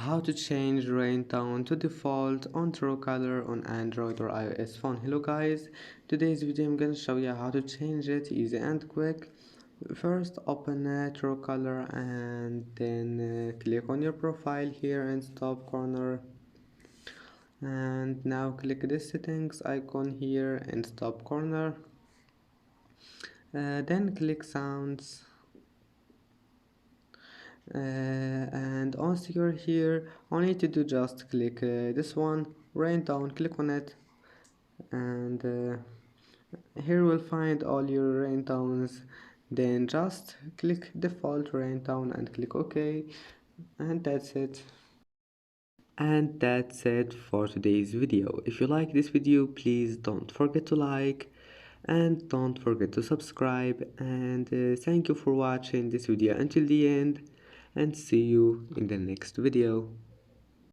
how to change ringtone to default on Truecaller on Android or iOS phone. Hello guys, today's video I'm gonna show you how to change it easy and quick. First open Truecaller and then click on your profile here in top corner, and now click the settings icon here in top corner, then click sounds. And once you're here, all you need to do just click this one, ringtone, click on it, and here we'll find all your ringtones. Then just click default ringtone and click OK, and that's it. And that's it for today's video. If you like this video, please don't forget to like and don't forget to subscribe, and thank you for watching this video until the end, and see you in the next video.